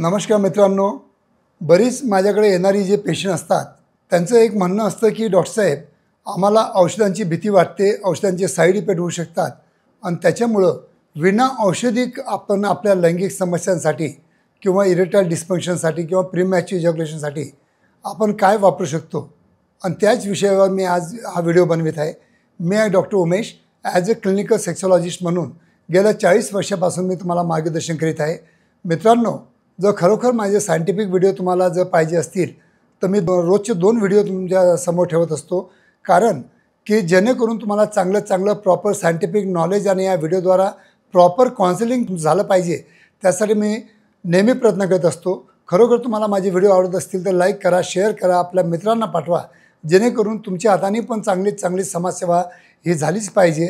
नमस्कार मित्रांनो, बरीच माझ्याकडे येणारी जे पेशंट असतात त्यांचं एक म्हणणं असतं की डॉक्टर साहेब आम्हाला औषधांची भीती वाटते, औषधांचे साईड इफेक्ट होऊ शकतात आणि त्याच्यामुळं विना औषधिक आपण आपल्या लैंगिक समस्यांसाठी किंवा इरेक्टाईल डिस्फंक्शनसाठी किंवा प्रीमॅच्युअर इजॅक्युलेशनसाठी आपण काय वापरू शकतो आणि त्याच विषयावर मी आज हा व्हिडिओ बनवित आहे। मी आहे doctor Umesh, as a clinical sexologist म्हणून गेल्या 40 वर्षापासून मी तुम्हाला मार्गदर्शन करीत आहे। मित्रांनो, जर खरोखर माझे सायंटिफिक व्हिडिओ तुम्हाला जर पाहिजे असतील तर मी रोजचे 2 व्हिडिओ तुमच्या समोर ठेवत असतो, कारण की जेणेकरून तुम्हाला चांगलं प्रॉपर सायंटिफिक नॉलेज आणि या व्हिडिओद्वारा प्रॉपर काउन्सिलिंग झालं पाहिजे, त्यासाठी मी नेहमी प्रयत्न करत असतो। खरोखर तुम्हाला माझे व्हिडिओ आवडत असतील तर लाईक करा, शेअर करा, आपल्या मित्रांना पाठवा, जेणेकरून तुमच्या हाताने पण चांगली समाजसेवा ही झालीच पाहिजे।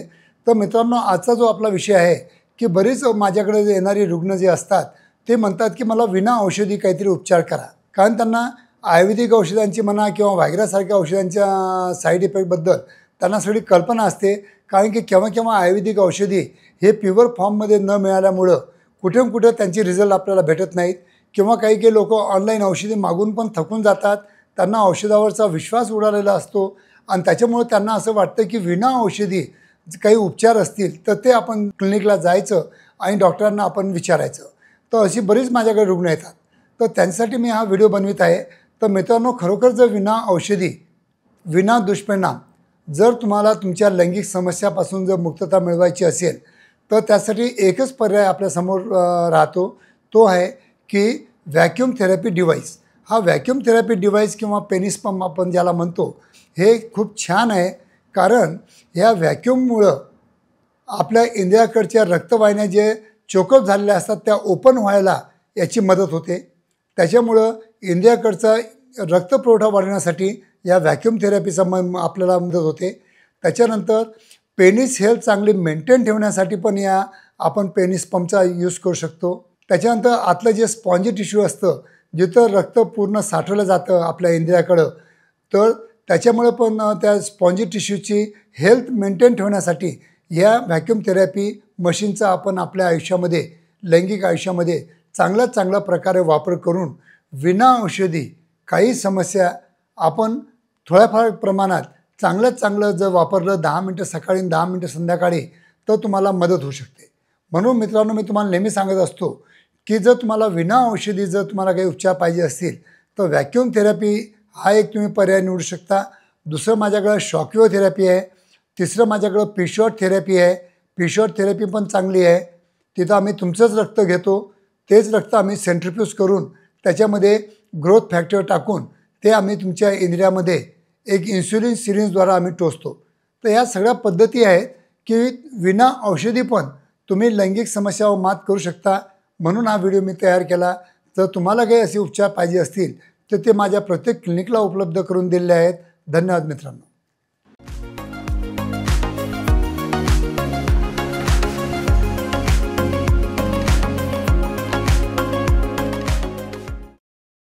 तर मित्रांनो, आजचा जो आपला विषय आहे की बरेच माझ्याकडे जे येणारे रुग्ण जे असतात ते म्हणतात की मला विना औषधी काहीतरी उपचार करा, कारण त्यांना आयुर्वेदिक औषधांची म्हणा किंवा व्हायग्रासारख्या औषधांच्या साईड इफेक्टबद्दल त्यांना सगळी कल्पना असते, कारण की केव्हा आयुर्वेदिक औषधी हे प्युअर फॉर्ममध्ये न मिळाल्यामुळं कुठे त्यांची रिझल्ट आपल्याला भेटत नाहीत, किंवा काही लोक ऑनलाईन औषधी मागून पण थकून जातात, त्यांना औषधावरचा विश्वास उडालेला असतो आणि त्याच्यामुळे त्यांना असं वाटतं की विना औषधी काही उपचार असतील तर ते आपण क्लिनिकला जायचं आणि डॉक्टरांना आपण विचारायचं। तर अशी बरीच माझ्याकडे रुग्ण येतात, तर त्यांच्यासाठी मी हा व्हिडिओ बनवित आहे। तर मित्रांनो, खरोखर जर विना औषधी विना दुष्परिणाम जर तुम्हाला तुमच्या लैंगिक समस्यापासून जर मुक्तता मिळवायची असेल तर त्यासाठी एकच पर्याय आपल्यासमोर राहतो, तो आहे की व्हॅक्यूम थेरपी डिव्हाइस। हा व्हॅक्यूम थेरपी डिव्हाइस किंवा पेनिस पंप आपण ज्याला म्हणतो हे खूप छान आहे, कारण ह्या व्हॅक्यूममुळं आपल्या इंद्रियाकडच्या रक्तवाहिन्या जे चोकअप झालेल्या असतात त्या ओपन व्हायला याची मदत होते। त्याच्यामुळं इंद्रियाकडचा रक्तपुरवठा वाढवण्यासाठी या व्हॅक्यूम थेरपीचा आपल्याला मदत होते। त्याच्यानंतर पेनिस हेल्थ चांगली मेंटेन ठेवण्यासाठी पण या आपण पेनिस पंपचा यूज करू शकतो। त्याच्यानंतर आतलं जे स्पॉन्जी टिश्यू असतं, जिथं रक्त पूर्ण साठवलं जातं आपल्या इंद्रियाकडं, तर त्याच्यामुळे पण त्या स्पॉन्जी टिश्यूची हेल्थ मेंटेन ठेवण्यासाठी या व्हॅक्यूम थेरपी मशीनचा आपण आपल्या आयुष्यामध्ये, लैंगिक आयुष्यामध्ये चांगल्या प्रकारे वापर करून विना औषधी काही समस्या आपण थोड्याफार प्रमाणात चांगलं जर वापरलं 10 मिनटं सकाळी आणि 10 मिनटं संध्याकाळी, तर तुम्हाला मदत होऊ शकते। म्हणून मित्रांनो, मी तुम्हाला नेहमी सांगत असतो की जर तुम्हाला विना औषधी जर तुम्हाला काही उपचार पाहिजे असतील तर व्हॅक्यूम थेरपी हा एक तुम्ही पर्याय निवडू शकता। दुसरं माझ्याकडं शॉकवेव्ह थेरपी आहे। तिसरं माझ्याकडं पिशॉट थेरपी आहे। पिशॉट थेरपी पण चांगली आहे। तिथं आम्ही तुमचंच रक्त घेतो, तेच रक्त आम्ही सेंट्रिफ्यूज करून त्याच्यामध्ये ग्रोथ फॅक्टर टाकून ते आम्ही तुमच्या इंद्रियामध्ये एक इन्सुलिन सिरिंजद्वारा आम्ही टोचतो। तर या सगळ्या पद्धती आहेत की विना औषधी पण तुम्ही लैंगिक समस्यावर मात करू शकता। म्हणून हा व्हिडिओ मी तयार केला। जर तुम्हाला काही असे उपचार पाहिजे असतील तर ते माझ्या प्रत्येक क्लिनिकला उपलब्ध करून दिलेले आहेत। धन्यवाद मित्रांनो।